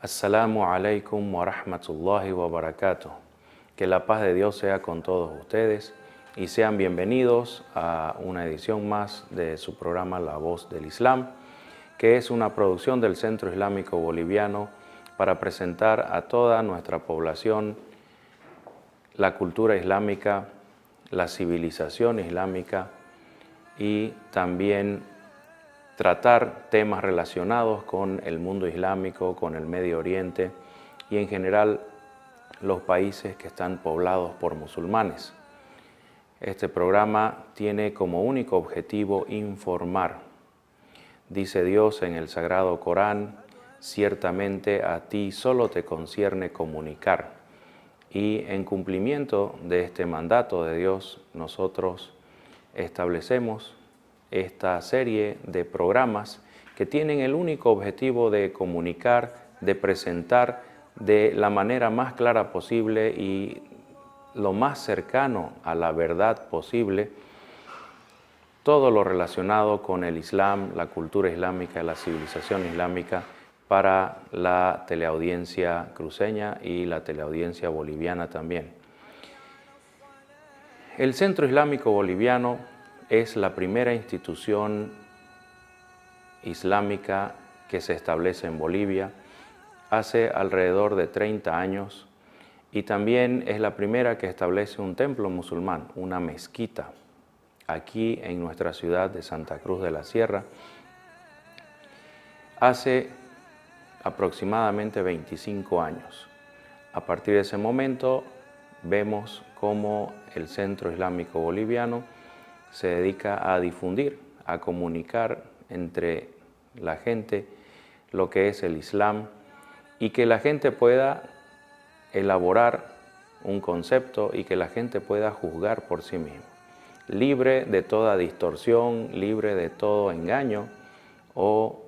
Assalamu alaikum wa rahmatullahi wa barakatuh. Que la paz de Dios sea con todos ustedes y sean bienvenidos a una edición más de su programa La Voz del Islam, que es una producción del Centro Islámico Boliviano para presentar a toda nuestra población la cultura islámica, la civilización islámica y también tratar temas relacionados con el mundo islámico, con el Medio Oriente y en general los países que están poblados por musulmanes. Este programa tiene como único objetivo informar. Dice Dios en el Sagrado Corán: ciertamente a ti solo te concierne comunicar. Y en cumplimiento de este mandato de Dios, nosotros establecemos esta serie de programas que tienen el único objetivo de comunicar, de presentar de la manera más clara posible y lo más cercano a la verdad posible todo lo relacionado con el Islam, la cultura islámica, la civilización islámica para la teleaudiencia cruceña y la teleaudiencia boliviana también. El Centro Islámico Boliviano es la primera institución islámica que se establece en Bolivia hace alrededor de 30 años y también es la primera que establece un templo musulmán, una mezquita, aquí en nuestra ciudad de Santa Cruz de la Sierra, hace aproximadamente 25 años. A partir de ese momento vemos cómo el Centro Islámico Boliviano se dedica a difundir, a comunicar entre la gente lo que es el Islam y que la gente pueda elaborar un concepto y que la gente pueda juzgar por sí mismo, libre de toda distorsión, libre de todo engaño o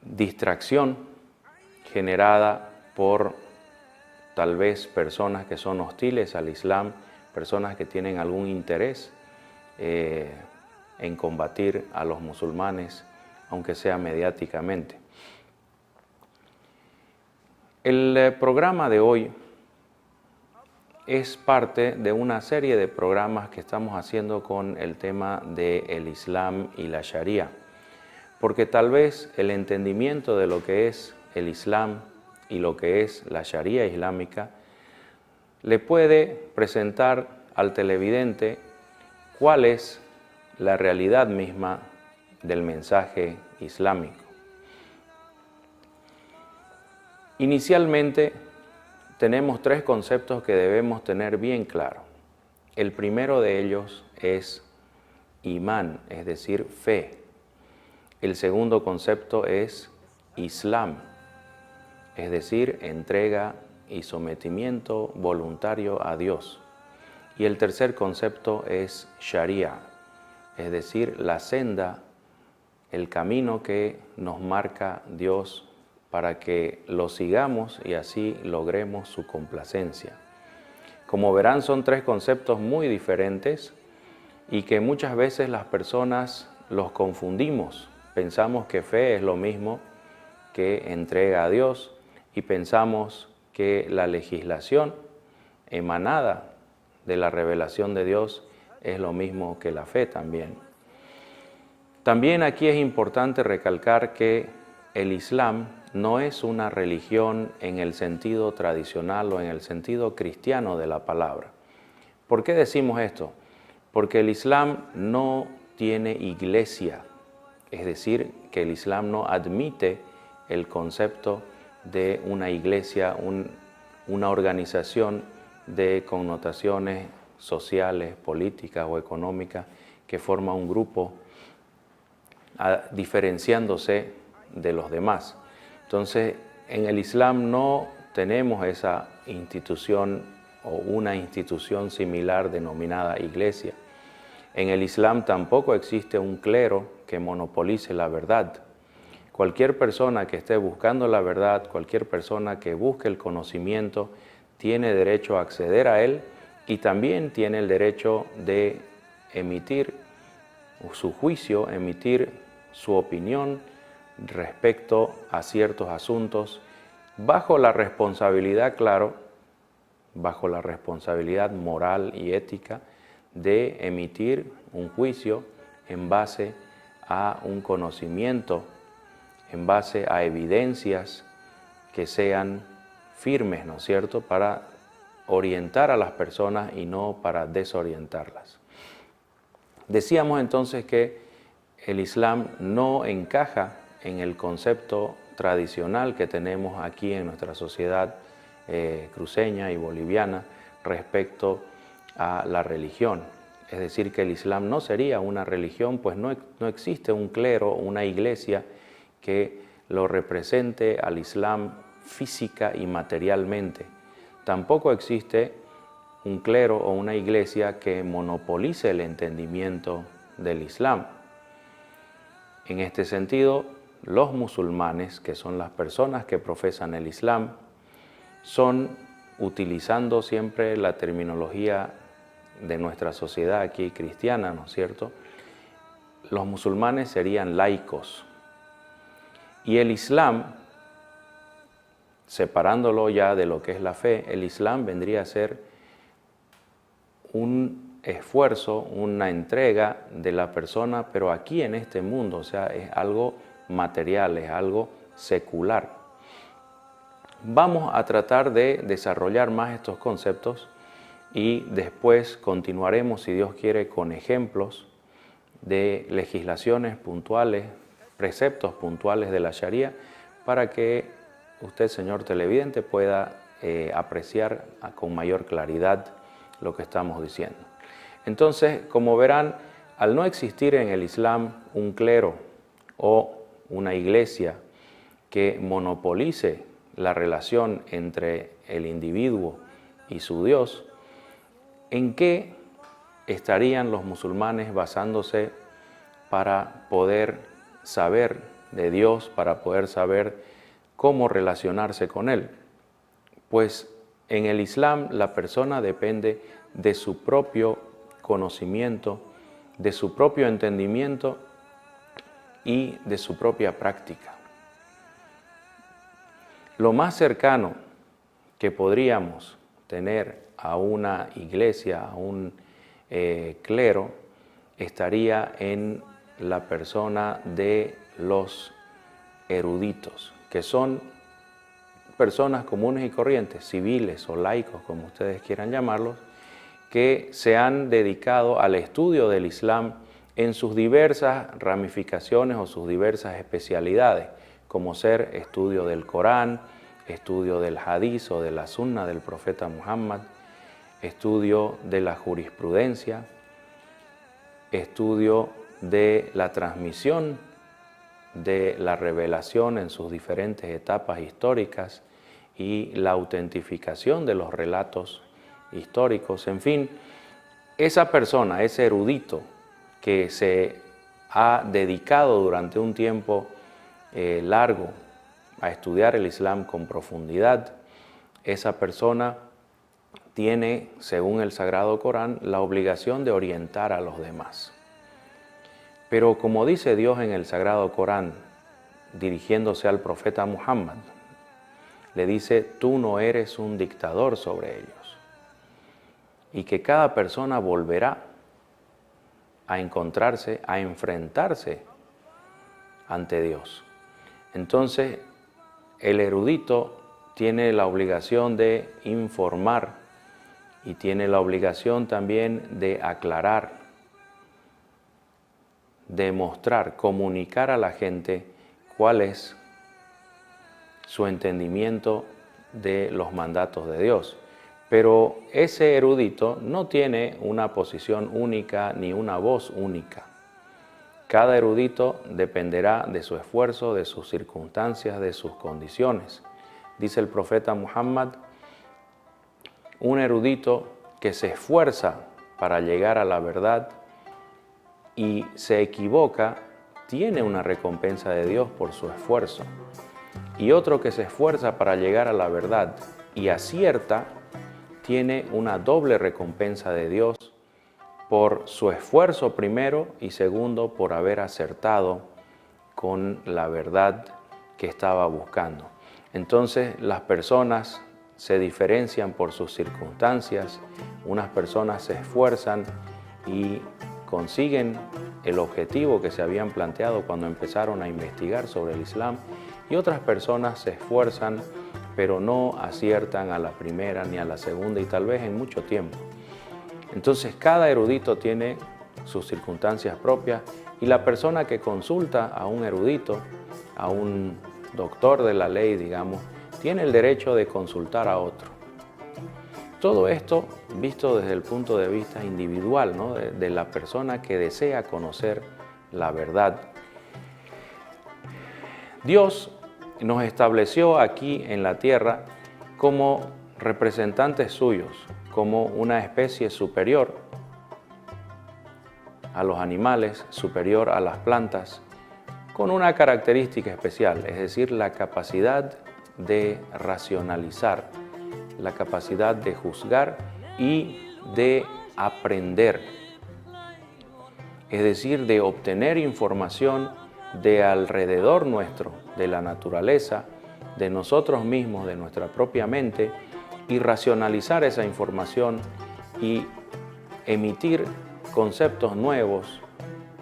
distracción generada por tal vez personas que son hostiles al Islam, personas que tienen algún interés en combatir a los musulmanes, aunque sea mediáticamente. El programa de hoy es parte de una serie de programas que estamos haciendo con el tema del Islam y la Sharia, porque tal vez el entendimiento de lo que es el Islam y lo que es la Sharia islámica le puede presentar al televidente cuál es la realidad misma del mensaje islámico. Inicialmente tenemos tres conceptos que debemos tener bien claro. El primero de ellos es imán, es decir, fe. El segundo concepto es Islam, es decir, entrega y sometimiento voluntario a Dios. Y el tercer concepto es Sharia, es decir, la senda, el camino que nos marca Dios para que lo sigamos y así logremos su complacencia. Como verán, son tres conceptos muy diferentes y que muchas veces las personas los confundimos. Pensamos que fe es lo mismo que entrega a Dios y pensamos que la legislación emanada de la revelación de Dios es lo mismo que la fe también. También aquí es importante recalcar que el Islam no es una religión en el sentido tradicional o en el sentido cristiano de la palabra. ¿Por qué decimos esto? Porque el Islam no tiene iglesia, es decir, que el Islam no admite el concepto de una iglesia, una organización de connotaciones sociales, políticas o económicas que forma un grupo diferenciándose de los demás. Entonces, en el Islam no tenemos esa institución o una institución similar denominada iglesia. En el Islam tampoco existe un clero que monopolice la verdad. Cualquier persona que esté buscando la verdad, cualquier persona que busque el conocimiento, tiene derecho a acceder a él y también tiene el derecho de emitir su juicio, emitir su opinión respecto a ciertos asuntos, bajo la responsabilidad, claro, bajo la responsabilidad moral y ética de emitir un juicio en base a un conocimiento, en base a evidencias que sean firmes, ¿no es cierto?, para orientar a las personas y no para desorientarlas. Decíamos entonces que el Islam no encaja en el concepto tradicional que tenemos aquí en nuestra sociedad cruceña y boliviana respecto a la religión. Es decir, que el Islam no sería una religión, pues no existe un clero, una iglesia que lo represente al Islam física y materialmente. Tampoco existe un clero o una iglesia que monopolice el entendimiento del Islam. En este sentido, los musulmanes, que son las personas que profesan el Islam, son, utilizando siempre la terminología de nuestra sociedad aquí cristiana, ¿no es cierto?, los musulmanes serían laicos. Y el Islam, separándolo ya de lo que es la fe, el Islam vendría a ser un esfuerzo, una entrega de la persona, pero aquí en este mundo, o sea, es algo material, es algo secular. Vamos a tratar de desarrollar más estos conceptos y después continuaremos, si Dios quiere, con ejemplos de legislaciones puntuales, preceptos puntuales de la Sharia, para que usted, señor televidente, pueda apreciar con mayor claridad lo que estamos diciendo. Entonces, como verán, al no existir en el Islam un clero o una iglesia que monopolice la relación entre el individuo y su Dios, ¿en qué estarían los musulmanes basándose para poder saber de Dios, para poder saber cómo relacionarse con Él? Pues en el Islam la persona depende de su propio conocimiento, de su propio entendimiento y de su propia práctica. Lo más cercano que podríamos tener a una iglesia, a un clero, estaría en la persona de los eruditos, que son personas comunes y corrientes, civiles o laicos, como ustedes quieran llamarlos, que se han dedicado al estudio del Islam en sus diversas ramificaciones o sus diversas especialidades, como ser estudio del Corán, estudio del Hadís o de la Sunna del profeta Muhammad, estudio de la jurisprudencia, estudio de la transmisión de la revelación en sus diferentes etapas históricas y la autentificación de los relatos históricos. En fin, esa persona, ese erudito que se ha dedicado durante un tiempo largo a estudiar el Islam con profundidad, esa persona tiene, según el Sagrado Corán, la obligación de orientar a los demás. Pero como dice Dios en el Sagrado Corán, dirigiéndose al profeta Muhammad, le dice: tú no eres un dictador sobre ellos. Y que cada persona volverá a encontrarse, a enfrentarse ante Dios. Entonces, el erudito tiene la obligación de informar y tiene la obligación también de aclarar, de mostrar, comunicar a la gente cuál es su entendimiento de los mandatos de Dios. Pero ese erudito no tiene una posición única ni una voz única. Cada erudito dependerá de su esfuerzo, de sus circunstancias, de sus condiciones. Dice el profeta Muhammad: un erudito que se esfuerza para llegar a la verdad y se equivoca, tiene una recompensa de Dios por su esfuerzo. Y otro que se esfuerza para llegar a la verdad y acierta, tiene una doble recompensa de Dios por su esfuerzo primero y segundo por haber acertado con la verdad que estaba buscando. Entonces las personas se diferencian por sus circunstancias, unas personas se esfuerzan y consiguen el objetivo que se habían planteado cuando empezaron a investigar sobre el Islam, y otras personas se esfuerzan pero no aciertan a la primera ni a la segunda y tal vez en mucho tiempo. Entonces cada erudito tiene sus circunstancias propias, y la persona que consulta a un erudito, a un doctor de la ley, digamos, tiene el derecho de consultar a otro. Todo esto visto desde el punto de vista individual, ¿no? de la persona que desea conocer la verdad. Dios nos estableció aquí en la tierra como representantes suyos, como una especie superior a los animales, superior a las plantas, con una característica especial, es decir, la capacidad de racionalizar, la capacidad de juzgar y de aprender, es decir, de obtener información de alrededor nuestro, de la naturaleza, de nosotros mismos, de nuestra propia mente, y racionalizar esa información y emitir conceptos nuevos,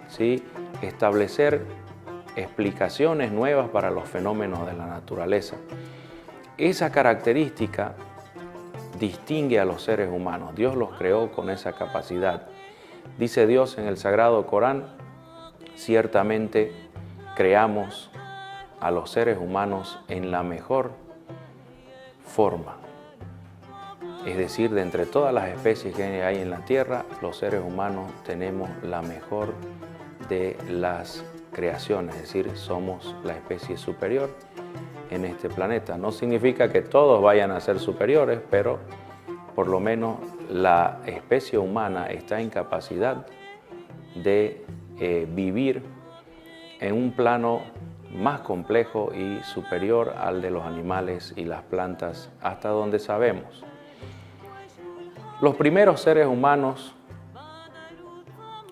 ¿sí? Establecer explicaciones nuevas para los fenómenos de la naturaleza. Esa característica distingue a los seres humanos. Dios los creó con esa capacidad. Dice Dios en el Sagrado Corán: ciertamente creamos a los seres humanos en la mejor forma. Es decir, de entre todas las especies que hay en la tierra, los seres humanos tenemos la mejor de las creaciones, es decir, somos la especie superior en este planeta. No significa que todos vayan a ser superiores, pero por lo menos la especie humana está en capacidad de vivir en un plano más complejo y superior al de los animales y las plantas, hasta donde sabemos. Los primeros seres humanos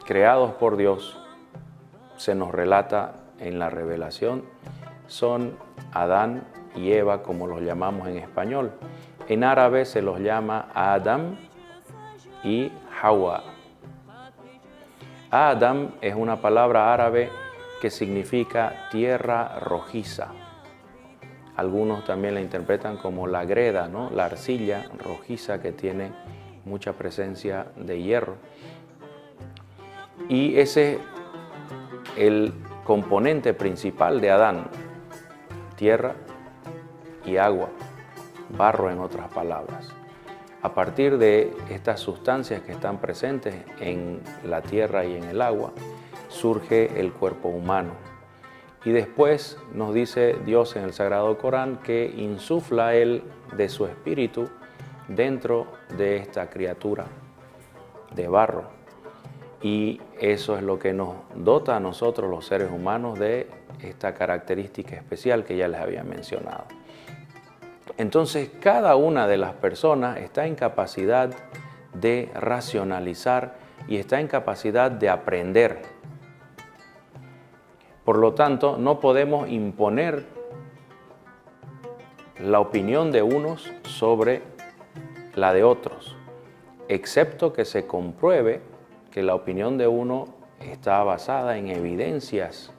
creados por Dios, se nos relata en la revelación, son Adán y Eva, como los llamamos en español. En árabe se los llama Adam y Hawa. Adam es una palabra árabe que significa tierra rojiza. Algunos también la interpretan como la greda, ¿no? La arcilla rojiza que tiene mucha presencia de hierro. Y ese es el componente principal de Adán: tierra y agua, barro en otras palabras. A partir de estas sustancias que están presentes en la tierra y en el agua, surge el cuerpo humano. Y después nos dice Dios en el Sagrado Corán que insufla Él de su espíritu dentro de esta criatura de barro. Y eso es lo que nos dota a nosotros los seres humanos de esta característica especial que ya les había mencionado. Entonces, cada una de las personas está en capacidad de racionalizar y está en capacidad de aprender. Por lo tanto, no podemos imponer la opinión de unos sobre la de otros, excepto que se compruebe que la opinión de uno está basada en evidencias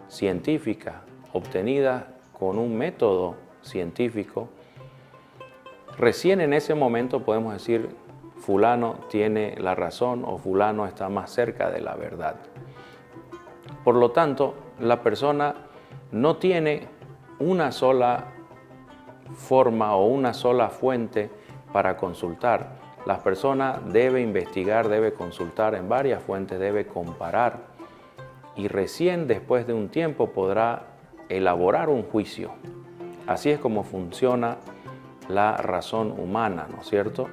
científicas obtenidas con un método científico. Recién en ese momento podemos decir fulano tiene la razón o fulano está más cerca de la verdad. Por lo tanto, la persona no tiene una sola forma o una sola fuente para consultar. La persona debe investigar, debe consultar en varias fuentes, debe comparar, y recién después de un tiempo podrá elaborar un juicio. Así es como funciona la razón humana, ¿no es cierto?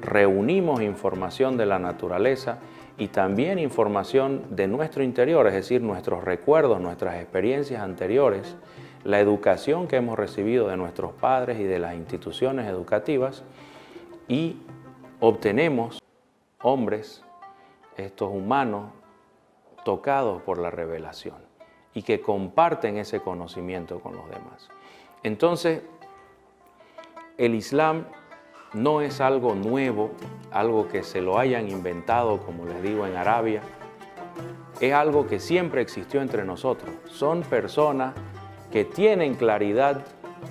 Reunimos información de la naturaleza y también información de nuestro interior, es decir, nuestros recuerdos, nuestras experiencias anteriores, la educación que hemos recibido de nuestros padres y de las instituciones educativas, y obtenemos hombres, estos humanos, tocados por la revelación. y que comparten ese conocimiento con los demás. Entonces, el Islam no es algo nuevo, algo que se lo hayan inventado, como les digo, en Arabia. Es algo que siempre existió entre nosotros. Son personas que tienen claridad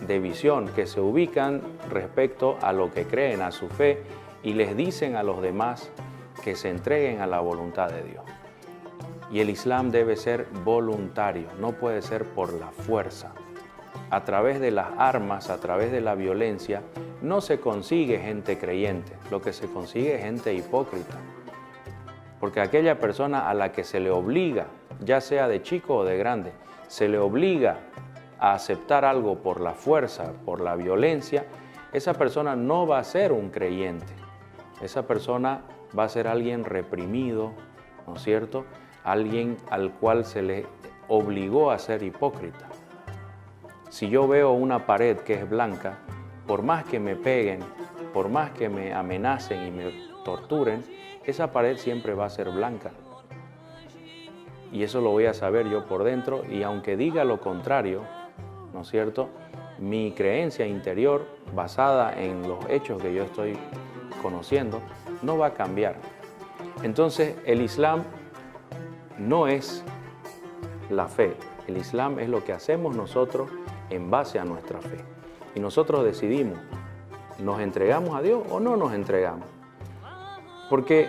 de visión, que se ubican respecto a lo que creen, a su fe, y les dicen a los demás que se entreguen a la voluntad de Dios. Y el Islam debe ser voluntario, no puede ser por la fuerza. A través de las armas, a través de la violencia, no se consigue gente creyente, lo que se consigue es gente hipócrita. Porque aquella persona a la que se le obliga, ya sea de chico o de grande, se le obliga a aceptar algo por la fuerza, por la violencia, esa persona no va a ser un creyente. Esa persona va a ser alguien reprimido, ¿no es cierto? Alguien al cual se le obligó a ser hipócrita. Si yo veo una pared que es blanca, por más que me peguen, por más que me amenacen y me torturen, esa pared siempre va a ser blanca. Y eso lo voy a saber yo por dentro, y aunque diga lo contrario, ¿no es cierto?, mi creencia interior, basada en los hechos que yo estoy conociendo, no va a cambiar. Entonces, el Islam no es la fe. El Islam es lo que hacemos nosotros en base a nuestra fe. Y nosotros decidimos, ¿nos entregamos a Dios o no nos entregamos? Porque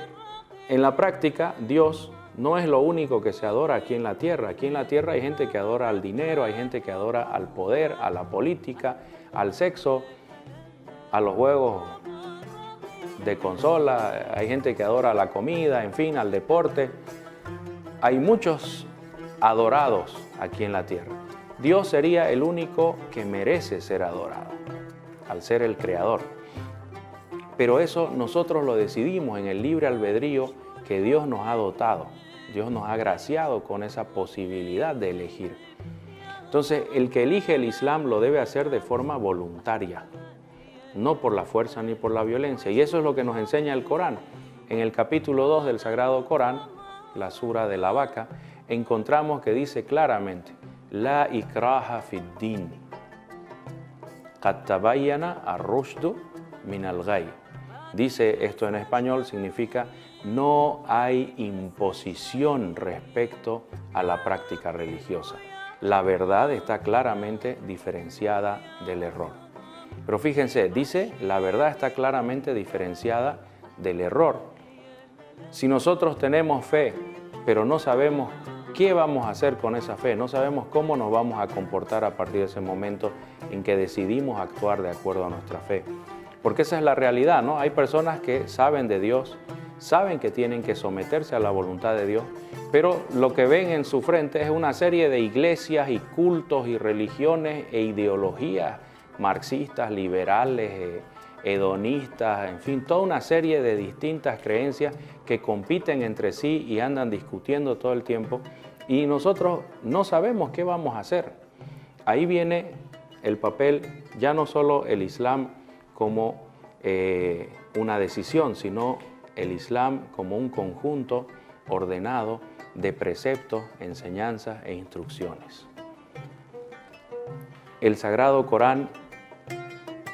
en la práctica, Dios no es lo único que se adora aquí en la tierra. Aquí en la tierra hay gente que adora al dinero, hay gente que adora al poder, a la política, al sexo, a los juegos de consola, hay gente que adora a la comida, en fin, al deporte. Hay muchos adorados aquí en la tierra. Dios sería el único que merece ser adorado, al ser el creador. Pero eso nosotros lo decidimos en el libre albedrío que Dios nos ha dotado. Dios nos ha agraciado con esa posibilidad de elegir. Entonces, el que elige el Islam lo debe hacer de forma voluntaria, no por la fuerza ni por la violencia. Y eso es lo que nos enseña el Corán. En el capítulo 2 del Sagrado Corán, la sura de la vaca, encontramos que dice claramente: La ikraha fid din, qad tabayyana ar-rushdu min al-ghayy. Dice esto en español, significa: no hay imposición respecto a la práctica religiosa. La verdad está claramente diferenciada del error. Pero fíjense, dice, la verdad está claramente diferenciada del error. Si nosotros tenemos fe, pero no sabemos qué vamos a hacer con esa fe, no sabemos cómo nos vamos a comportar a partir de ese momento en que decidimos actuar de acuerdo a nuestra fe. Porque esa es la realidad, ¿no? Hay personas que saben de Dios, saben que tienen que someterse a la voluntad de Dios, pero lo que ven en su frente es una serie de iglesias y cultos y religiones e ideologías marxistas, liberales, hedonistas, en fin, toda una serie de distintas creencias que compiten entre sí y andan discutiendo todo el tiempo, y nosotros no sabemos qué vamos a hacer. Ahí viene el papel, ya no solo el Islam como una decisión, sino el Islam como un conjunto ordenado de preceptos, enseñanzas e instrucciones. El Sagrado Corán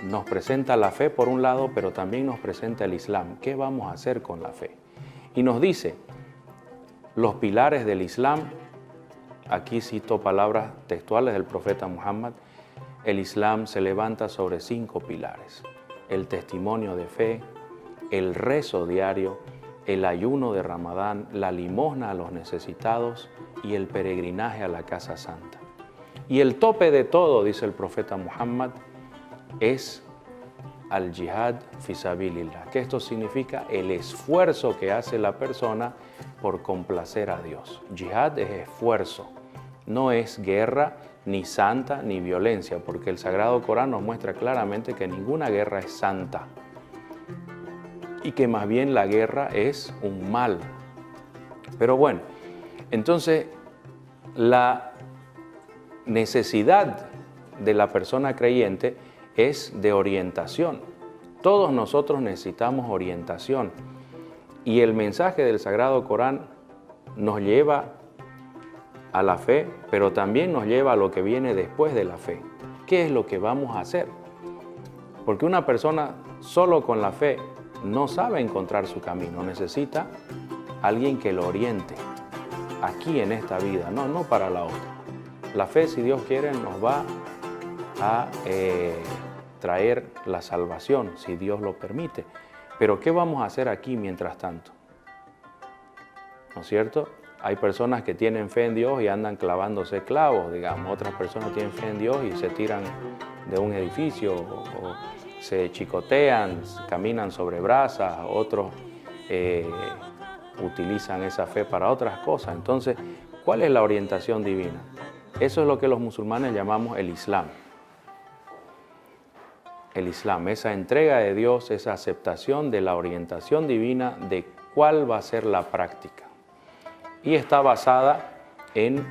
nos presenta la fe por un lado, pero también nos presenta el Islam. ¿Qué vamos a hacer con la fe? Y nos dice los pilares del Islam. Aquí cito palabras textuales del profeta Muhammad. El Islam se levanta sobre 5 pilares: el testimonio de fe, el rezo diario, el ayuno de Ramadán, la limosna a los necesitados y el peregrinaje a la Casa Santa. Y el tope de todo, dice el profeta Muhammad, es al jihad fi sabilillah, que esto significa el esfuerzo que hace la persona por complacer a Dios. Jihad es esfuerzo, no es guerra, ni santa, ni violencia, porque el Sagrado Corán nos muestra claramente que ninguna guerra es santa y que más bien la guerra es un mal. Pero bueno, entonces la necesidad de la persona creyente es de orientación. Todos nosotros necesitamos orientación, y el mensaje del Sagrado Corán nos lleva a la fe, pero también nos lleva a lo que viene después de la fe. ¿Qué es lo que vamos a hacer? Porque una persona solo con la fe no sabe encontrar su camino, necesita alguien que lo oriente aquí en esta vida, no para la otra. La fe, si Dios quiere, nos va a traer la salvación, si Dios lo permite. Pero ¿qué vamos a hacer aquí mientras tanto? ¿No es cierto? Hay personas que tienen fe en Dios y andan clavándose clavos, digamos. Otras personas tienen fe en Dios y se tiran de un edificio o se chicotean, caminan sobre brasas. Otros utilizan esa fe para otras cosas. Entonces, ¿cuál es la orientación divina? Eso es lo que los musulmanes llamamos el Islam. El Islam, esa entrega de Dios, esa aceptación de la orientación divina de cuál va a ser la práctica. Y está basada en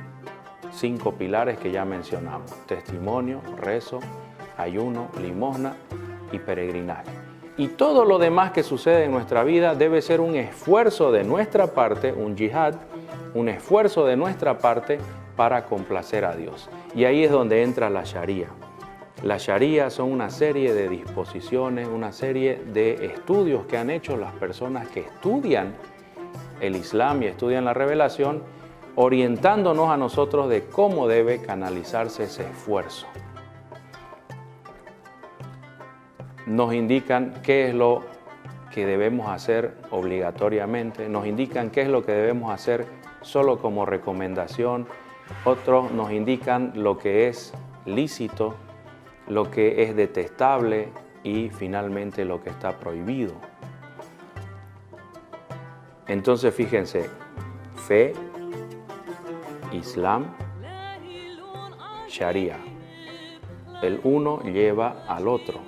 5 pilares que ya mencionamos: testimonio, rezo, ayuno, limosna y peregrinaje. Y todo lo demás que sucede en nuestra vida debe ser un esfuerzo de nuestra parte, un yihad, un esfuerzo de nuestra parte para complacer a Dios. Y ahí es donde entra la Sharia. La Sharia son una serie de disposiciones, una serie de estudios que han hecho las personas que estudian el Islam y estudian la revelación, orientándonos a nosotros de cómo debe canalizarse ese esfuerzo. Nos indican qué es lo que debemos hacer obligatoriamente, nos indican qué es lo que debemos hacer solo como recomendación, otros nos indican lo que es lícito, lo que es detestable y finalmente lo que está prohibido. Entonces fíjense, fe, Islam, Sharia. El uno lleva al otro.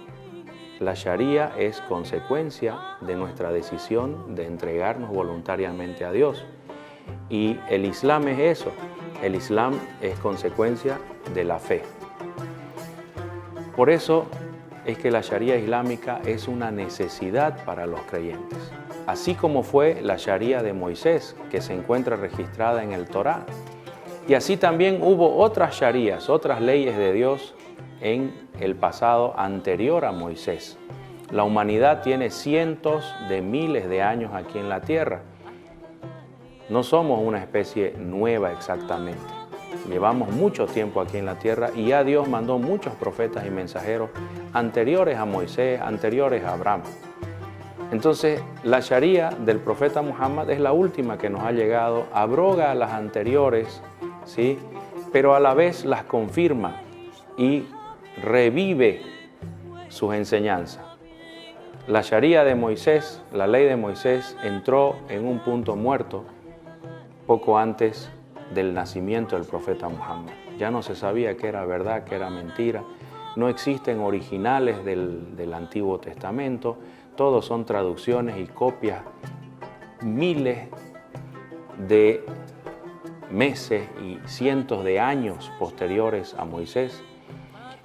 La Sharia es consecuencia de nuestra decisión de entregarnos voluntariamente a Dios. Y el Islam es eso. El Islam es consecuencia de la fe. Por eso es que la Sharia islámica es una necesidad para los creyentes. Así como fue la Sharia de Moisés, que se encuentra registrada en el Torá. Y así también hubo otras Sharías, otras leyes de Dios en el pasado anterior a Moisés. La humanidad tiene cientos de miles de años aquí en la tierra. No somos una especie nueva exactamente. Llevamos mucho tiempo aquí en la tierra y ya Dios mandó muchos profetas y mensajeros anteriores a Moisés, anteriores a Abraham. Entonces, la Sharia del profeta Muhammad es la última que nos ha llegado, abroga a las anteriores, ¿sí? Pero a la vez las confirma y revive sus enseñanzas. La Sharia de Moisés, la ley de Moisés, entró en un punto muerto poco antes del nacimiento del profeta Muhammad. Ya no se sabía qué era verdad, qué era mentira. No existen originales del Antiguo Testamento. Todos son traducciones y copias, miles de meses y cientos de años posteriores a Moisés.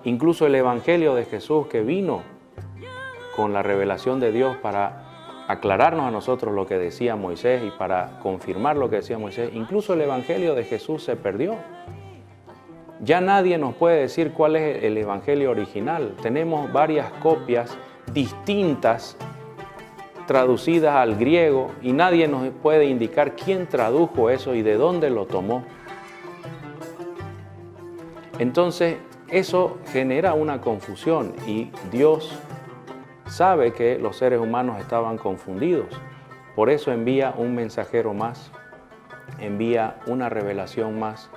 Incluso el Evangelio de Jesús, que vino con la revelación de Dios para aclararnos a nosotros lo que decía Moisés y para confirmar lo que decía Moisés, incluso el Evangelio de Jesús se perdió. Ya nadie nos puede decir cuál es el Evangelio original. Tenemos varias copias distintas traducidas al griego y nadie nos puede indicar quién tradujo eso y de dónde lo tomó. Entonces, eso genera una confusión y Dios sabe que los seres humanos estaban confundidos. Por eso envía un mensajero más, envía una revelación más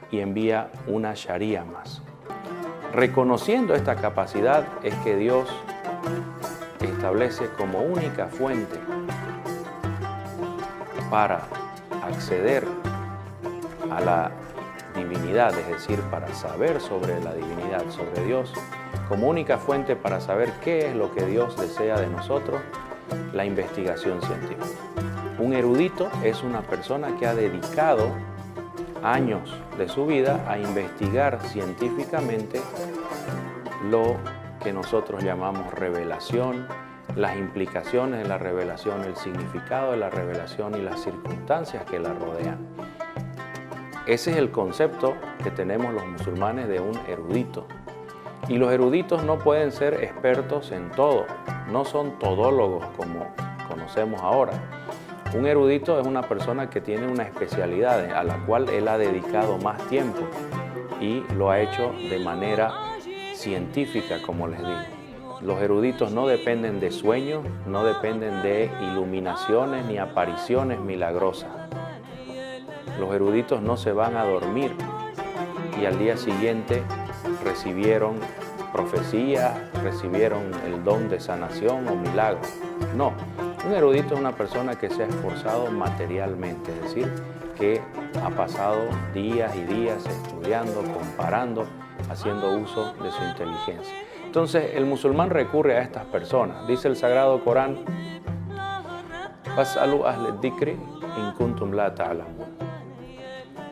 y envía una Sharia más. Reconociendo esta capacidad es que Dios establece como única fuente para acceder a la divinidad, es decir, para saber sobre la divinidad, sobre Dios, como única fuente para saber qué es lo que Dios desea de nosotros, la investigación científica. Un erudito es una persona que ha dedicado años de su vida a investigar científicamente lo que nosotros llamamos revelación, las implicaciones de la revelación, el significado de la revelación y las circunstancias que la rodean. Ese es el concepto que tenemos los musulmanes de un erudito. Y los eruditos no pueden ser expertos en todo, no son todólogos como conocemos ahora. Un erudito es una persona que tiene una especialidad a la cual él ha dedicado más tiempo y lo ha hecho de manera científica, como les digo. Los eruditos no dependen de sueños, no dependen de iluminaciones ni apariciones milagrosas. Los eruditos no se van a dormir y al día siguiente recibieron profecías, recibieron el don de sanación o milagro. No, un erudito es una persona que se ha esforzado materialmente, es decir, que ha pasado días y días estudiando, comparando, haciendo uso de su inteligencia. Entonces, el musulmán recurre a estas personas. Dice el Sagrado Corán, "Fas'alu ahl ad-dhikri in kuntum la ta'lamun".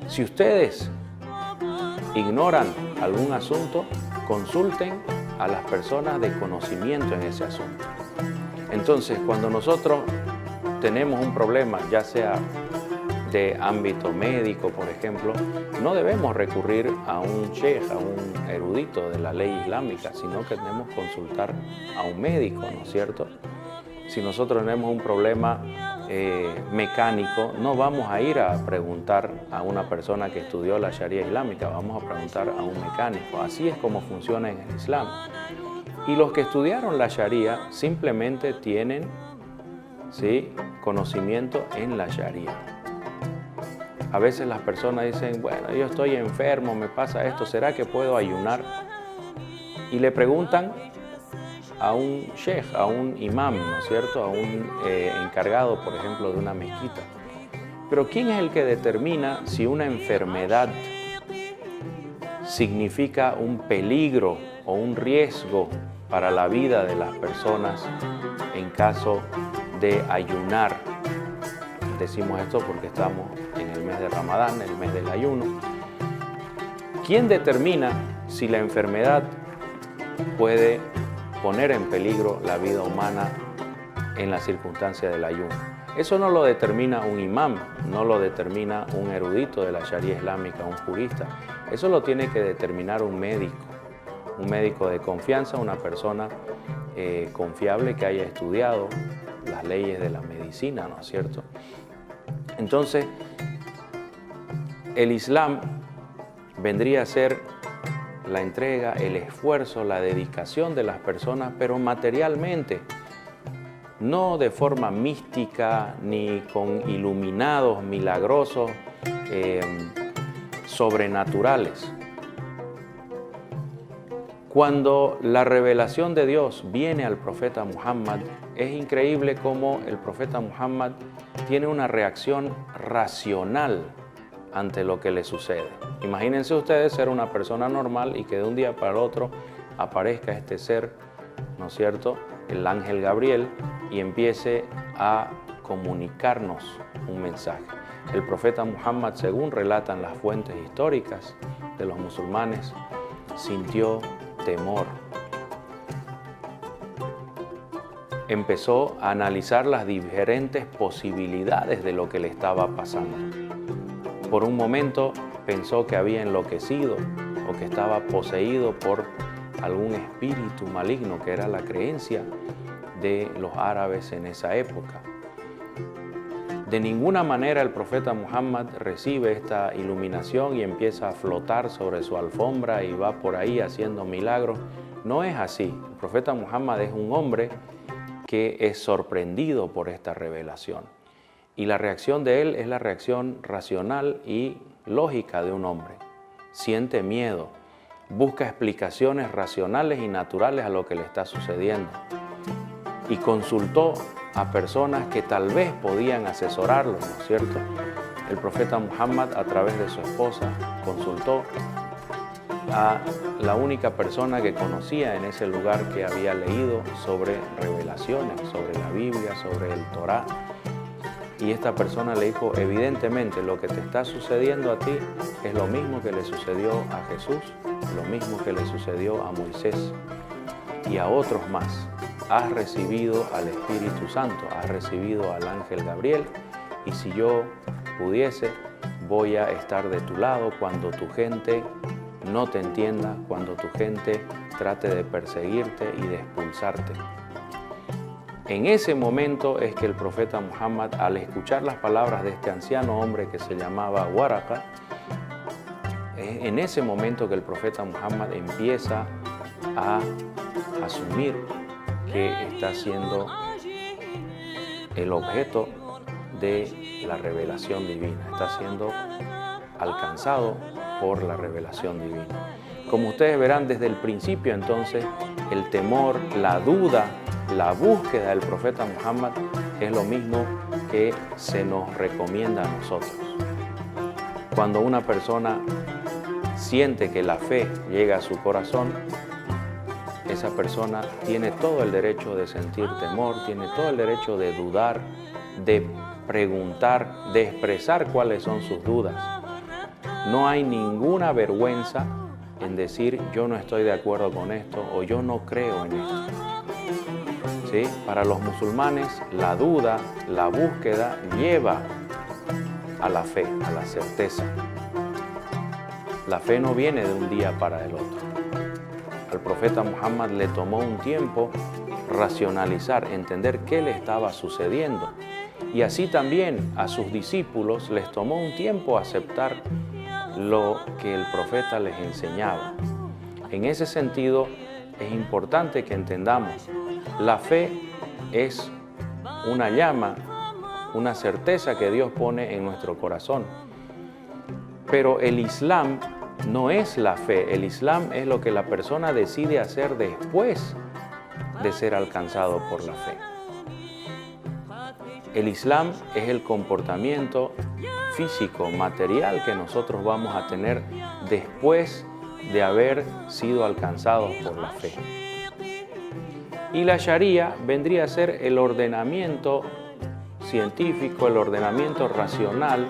Si ustedes ignoran algún asunto, consulten a las personas de conocimiento en ese asunto. Entonces, cuando nosotros tenemos un problema, ya sea de ámbito médico, por ejemplo, no debemos recurrir a un sheikh, a un erudito de la ley islámica, sino que debemos consultar a un médico, ¿no es cierto? Si nosotros tenemos un problema mecánico, no vamos a ir a preguntar a una persona que estudió la Sharia islámica, vamos a preguntar a un mecánico. Así es como funciona en el Islam. Y los que estudiaron la Sharia simplemente tienen, ¿sí?, conocimiento en la Sharia. A veces las personas dicen, bueno, yo estoy enfermo, me pasa esto, ¿será que puedo ayunar? Y le preguntan a un sheikh, a un imam, ¿no es cierto?, a un encargado, por ejemplo, de una mezquita. Pero ¿quién es el que determina si una enfermedad significa un peligro o un riesgo para la vida de las personas en caso de ayunar? Decimos esto porque estamos en el mes de Ramadán, el mes del ayuno. ¿Quién determina si la enfermedad puede poner en peligro la vida humana en la circunstancia del ayuno? Eso no lo determina un imam, no lo determina un erudito de la Sharia islámica, un jurista. Eso lo tiene que determinar un médico de confianza, una persona confiable que haya estudiado las leyes de la medicina, ¿no es cierto? Entonces, el Islam vendría a ser la entrega, el esfuerzo, la dedicación de las personas, pero materialmente, no de forma mística ni con iluminados milagrosos sobrenaturales. Cuando la revelación de Dios viene al profeta Muhammad, es increíble cómo el profeta Muhammad tiene una reacción racional ante lo que le sucede. Imagínense ustedes ser una persona normal y que de un día para el otro aparezca este ser, ¿no es cierto?, el ángel Gabriel, y empiece a comunicarnos un mensaje. El profeta Muhammad, según relatan las fuentes históricas de los musulmanes, sintió temor. Empezó a analizar las diferentes posibilidades de lo que le estaba pasando. Por un momento pensó que había enloquecido o que estaba poseído por algún espíritu maligno, que era la creencia de los árabes en esa época. De ninguna manera el profeta Muhammad recibe esta iluminación y empieza a flotar sobre su alfombra y va por ahí haciendo milagros. No es así. El profeta Muhammad es un hombre que es sorprendido por esta revelación. Y la reacción de él es la reacción racional y lógica de un hombre. Siente miedo, busca explicaciones racionales y naturales a lo que le está sucediendo. Y consultó a personas que tal vez podían asesorarlo, ¿no es cierto? El profeta Muhammad, a través de su esposa, consultó a la única persona que conocía en ese lugar que había leído sobre revelaciones, sobre la Biblia, sobre el Torá. Y esta persona le dijo, evidentemente lo que te está sucediendo a ti es lo mismo que le sucedió a Jesús, lo mismo que le sucedió a Moisés y a otros más. Has recibido al Espíritu Santo, has recibido al ángel Gabriel, y si yo pudiese, voy a estar de tu lado cuando tu gente no te entienda, cuando tu gente trate de perseguirte y de expulsarte. En ese momento es que el profeta Muhammad, al escuchar las palabras de este anciano hombre que se llamaba Waraqa, es en ese momento que el profeta Muhammad empieza a asumir que está siendo el objeto de la revelación divina, está siendo alcanzado por la revelación divina. Como ustedes verán desde el principio, entonces, el temor, la duda, la búsqueda del profeta Muhammad es lo mismo que se nos recomienda a nosotros. Cuando una persona siente que la fe llega a su corazón, esa persona tiene todo el derecho de sentir temor, tiene todo el derecho de dudar, de preguntar, de expresar cuáles son sus dudas. No hay ninguna vergüenza en decir yo no estoy de acuerdo con esto o yo no creo en esto. ¿Sí? Para los musulmanes, la duda, la búsqueda lleva a la fe, a la certeza. La fe no viene de un día para el otro. Al profeta Muhammad le tomó un tiempo racionalizar, entender qué le estaba sucediendo. Y así también a sus discípulos les tomó un tiempo aceptar lo que el profeta les enseñaba. En ese sentido, es importante que entendamos, la fe es una llama, una certeza que Dios pone en nuestro corazón. Pero el Islam no es la fe, el Islam es lo que la persona decide hacer después de ser alcanzado por la fe. El Islam es el comportamiento físico, material que nosotros vamos a tener después de haber sido alcanzados por la fe. Y la Sharia vendría a ser el ordenamiento científico, el ordenamiento racional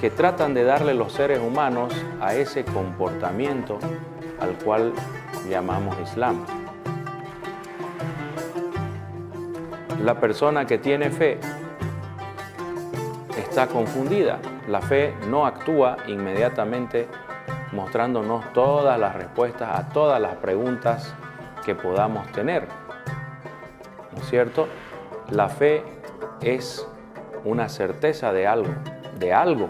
que tratan de darle los seres humanos a ese comportamiento al cual llamamos Islam. La persona que tiene fe está confundida. La fe no actúa inmediatamente mostrándonos todas las respuestas a todas las preguntas que podamos tener. ¿No es cierto? La fe es una certeza de algo,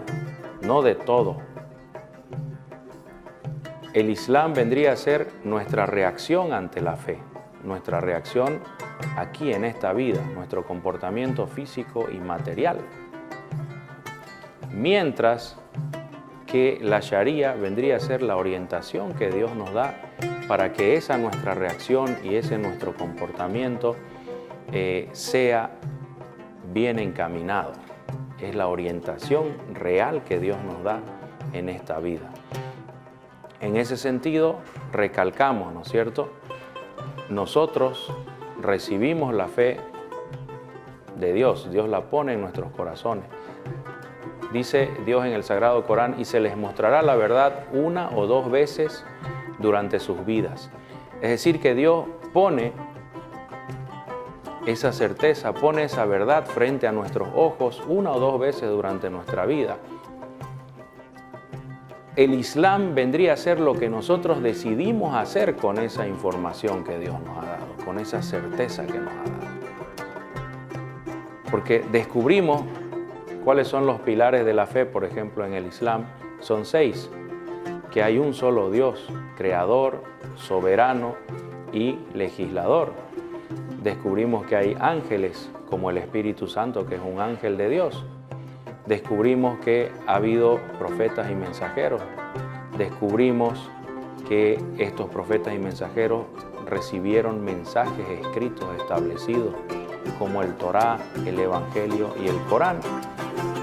no de todo. El Islam vendría a ser nuestra reacción ante la fe, nuestra reacción aquí en esta vida, nuestro comportamiento físico y material. Mientras que la Sharia vendría a ser la orientación que Dios nos da para que esa nuestra reacción y ese nuestro comportamiento sea bien encaminado. Es la orientación real que Dios nos da en esta vida. En ese sentido, recalcamos, ¿no es cierto? Nosotros recibimos la fe de Dios, Dios la pone en nuestros corazones. Dice Dios en el Sagrado Corán, y se les mostrará la verdad una o dos veces durante sus vidas. Es decir, que Dios pone esa certeza, pone esa verdad frente a nuestros ojos una o dos veces durante nuestra vida. El Islam vendría a ser lo que nosotros decidimos hacer con esa información que Dios nos ha dado, con esa certeza que nos ha dado. Porque descubrimos cuáles son los pilares de la fe, por ejemplo, en el Islam. Son 6, que hay un solo Dios, creador, soberano y legislador. Descubrimos que hay ángeles, como el Espíritu Santo, que es un ángel de Dios. Descubrimos que ha habido profetas y mensajeros. Descubrimos que estos profetas y mensajeros recibieron mensajes escritos establecidos, como el Torá, el Evangelio y el Corán.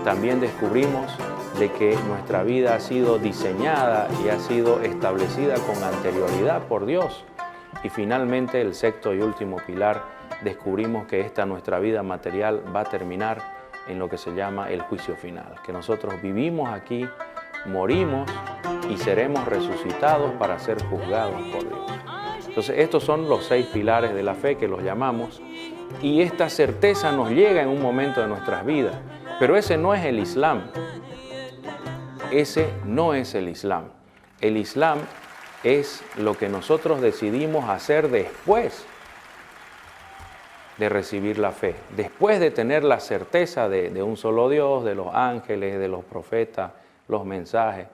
También descubrimos de que nuestra vida ha sido diseñada y ha sido establecida con anterioridad por Dios. Y finalmente, el sexto y último pilar, descubrimos que esta nuestra vida material va a terminar en lo que se llama el juicio final, que nosotros vivimos aquí, morimos y seremos resucitados para ser juzgados por Dios. Entonces, estos son los 6 pilares de la fe que los llamamos, y esta certeza nos llega en un momento de nuestras vidas, pero ese no es el Islam. ese no es el Islam. El Islam es lo que nosotros decidimos hacer después de recibir la fe, después de tener la certeza de un solo Dios, de los ángeles, de los profetas, los mensajes,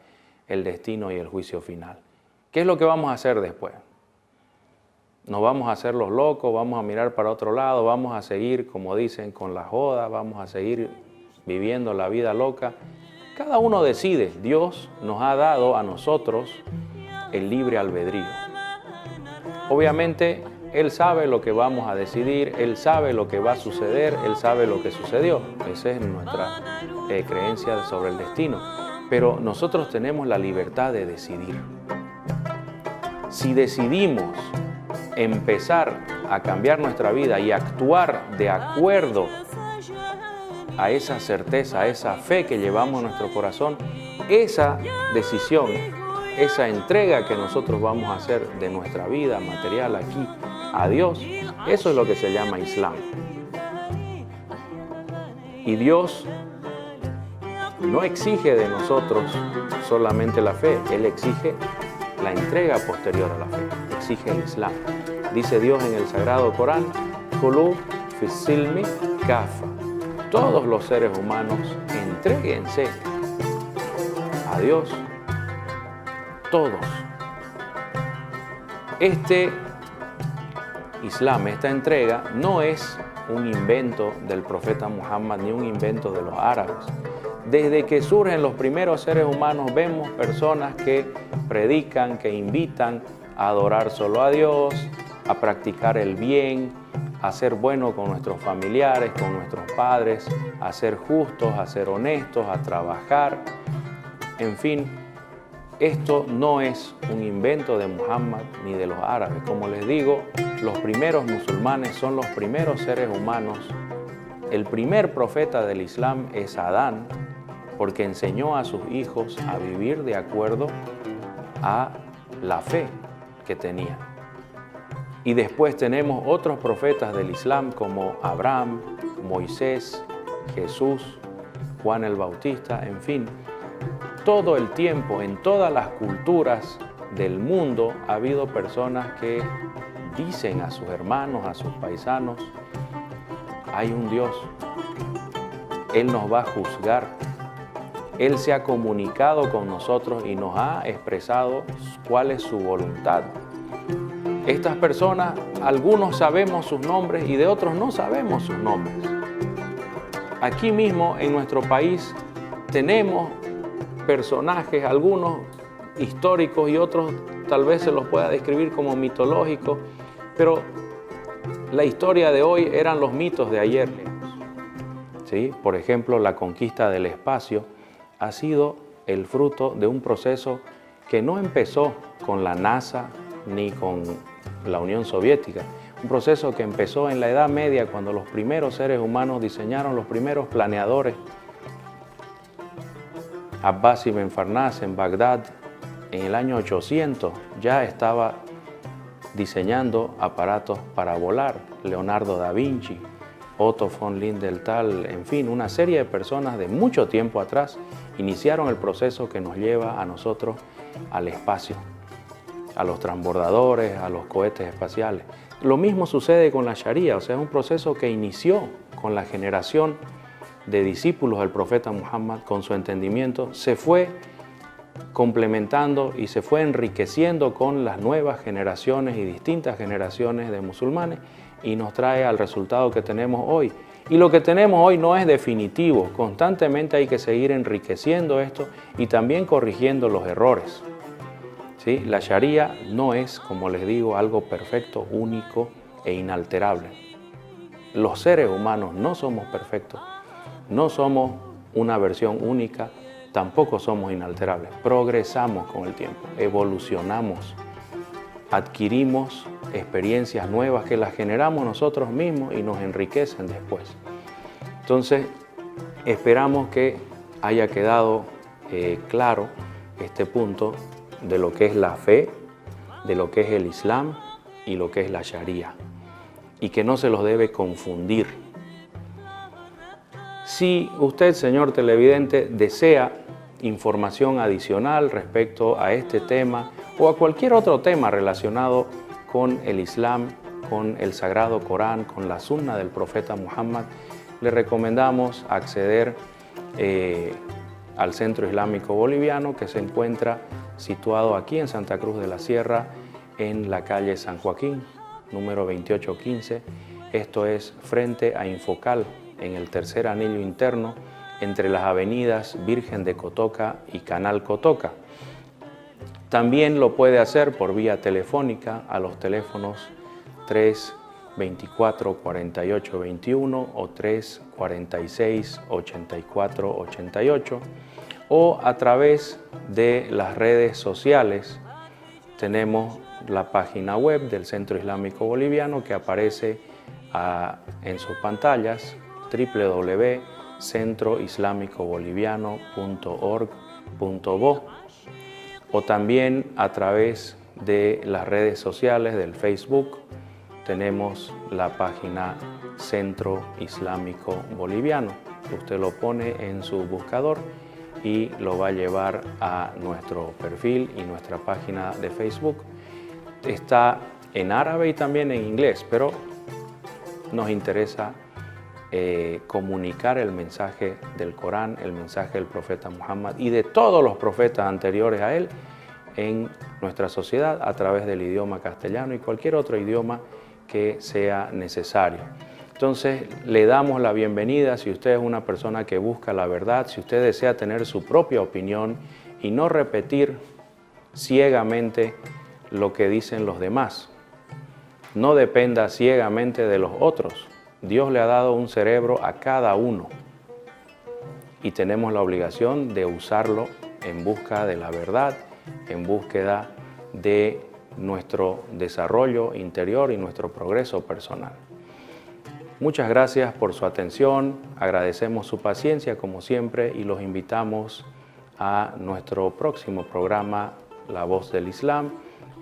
el destino y el juicio final. ¿Qué es lo que vamos a hacer después? ¿Nos vamos a hacer los locos? ¿Vamos a mirar para otro lado? ¿Vamos a seguir, como dicen, con la joda? ¿Vamos a seguir viviendo la vida loca? Cada uno decide. Dios nos ha dado a nosotros el libre albedrío. Obviamente, Él sabe lo que vamos a decidir, Él sabe lo que va a suceder, Él sabe lo que sucedió. Esa es nuestra creencia sobre el destino. Pero nosotros tenemos la libertad de decidir. Si decidimos empezar a cambiar nuestra vida y actuar de acuerdo a esa certeza, a esa fe que llevamos en nuestro corazón, esa decisión, esa entrega que nosotros vamos a hacer de nuestra vida material aquí a Dios, eso es lo que se llama Islam. Y Dios no exige de nosotros solamente la fe, Él exige la entrega posterior a la fe, exige el Islam. Dice Dios en el Sagrado Corán, Kulú fisilmi kafa. Todos los seres humanos entréguense a Dios, todos. Este Islam, esta entrega, no es un invento del profeta Muhammad ni un invento de los árabes. Desde que surgen los primeros seres humanos vemos personas que predican, que invitan a adorar solo a Dios, a practicar el bien, a ser bueno con nuestros familiares, con nuestros padres, a ser justos, a ser honestos, a trabajar. En fin, esto no es un invento de Muhammad ni de los árabes. Como les digo, los primeros musulmanes son los primeros seres humanos. El primer profeta del Islam es Adán, porque enseñó a sus hijos a vivir de acuerdo a la fe que tenía. Y después tenemos otros profetas del Islam como Abraham, Moisés, Jesús, Juan el Bautista, en fin. Todo el tiempo, en todas las culturas del mundo, ha habido personas que dicen a sus hermanos, a sus paisanos, hay un Dios, Él nos va a juzgar. Él se ha comunicado con nosotros y nos ha expresado cuál es su voluntad. Estas personas, algunos sabemos sus nombres y de otros no sabemos sus nombres. Aquí mismo en nuestro país tenemos personajes, algunos históricos y otros tal vez se los pueda describir como mitológicos, pero la historia de hoy eran los mitos de ayer. ¿Sí? Por ejemplo, la conquista del espacio ha sido el fruto de un proceso que no empezó con la NASA ni con la Unión Soviética. Un proceso que empezó en la Edad Media, cuando los primeros seres humanos diseñaron los primeros planeadores. Abbas ibn Farnas en Bagdad, en el año 800, ya estaba diseñando aparatos para volar. Leonardo da Vinci, Otto von Lindenthal, en fin, una serie de personas de mucho tiempo atrás iniciaron el proceso que nos lleva a nosotros al espacio, a los transbordadores, a los cohetes espaciales. Lo mismo sucede con la Sharia, o sea, es un proceso que inició con la generación de discípulos del profeta Muhammad, con su entendimiento, se fue complementando y se fue enriqueciendo con las nuevas generaciones y distintas generaciones de musulmanes y nos trae al resultado que tenemos hoy. Y lo que tenemos hoy no es definitivo, constantemente hay que seguir enriqueciendo esto y también corrigiendo los errores. ¿Sí? La Sharia no es, como les digo, algo perfecto, único e inalterable. Los seres humanos no somos perfectos, no somos una versión única, tampoco somos inalterables. Progresamos con el tiempo, evolucionamos, adquirimos experiencias nuevas que las generamos nosotros mismos y nos enriquecen después. Entonces, esperamos que haya quedado claro este punto de lo que es la fe, de lo que es el Islam y lo que es la Sharia, y que no se los debe confundir. Si usted, señor televidente, desea información adicional respecto a este tema o a cualquier otro tema relacionado con el Islam, con el Sagrado Corán, con la Sunna del Profeta Muhammad, le recomendamos acceder al Centro Islámico Boliviano, que se encuentra situado aquí en Santa Cruz de la Sierra, en la calle San Joaquín, número 2815. Esto es frente a Infocal, en el tercer anillo interno, entre las avenidas Virgen de Cotoca y Canal Cotoca. También lo puede hacer por vía telefónica a los teléfonos 324-4821 o 346-8488 o a través de las redes sociales. Tenemos la página web del Centro Islámico Boliviano que aparece en sus pantallas, www.centroislamicoboliviano.org.bo, o también a través de las redes sociales del Facebook. Tenemos la página Centro Islámico Boliviano. Usted lo pone en su buscador y lo va a llevar a nuestro perfil y nuestra página de Facebook. Está en árabe y también en inglés, pero nos interesa comunicar el mensaje del Corán, el mensaje del profeta Muhammad y de todos los profetas anteriores a él en nuestra sociedad a través del idioma castellano y cualquier otro idioma que sea necesario. Entonces, le damos la bienvenida si usted es una persona que busca la verdad, si usted desea tener su propia opinión y no repetir ciegamente lo que dicen los demás. No dependa ciegamente de los otros. Dios le ha dado un cerebro a cada uno y tenemos la obligación de usarlo en busca de la verdad, en búsqueda de nuestro desarrollo interior y nuestro progreso personal. Muchas gracias por su atención, agradecemos su paciencia como siempre y los invitamos a nuestro próximo programa La Voz del Islam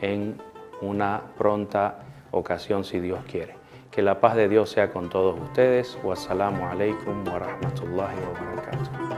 en una pronta ocasión si Dios quiere. Que la paz de Dios sea con todos ustedes. Wassalamu alaikum wa rahmatullahi wa barakatuh.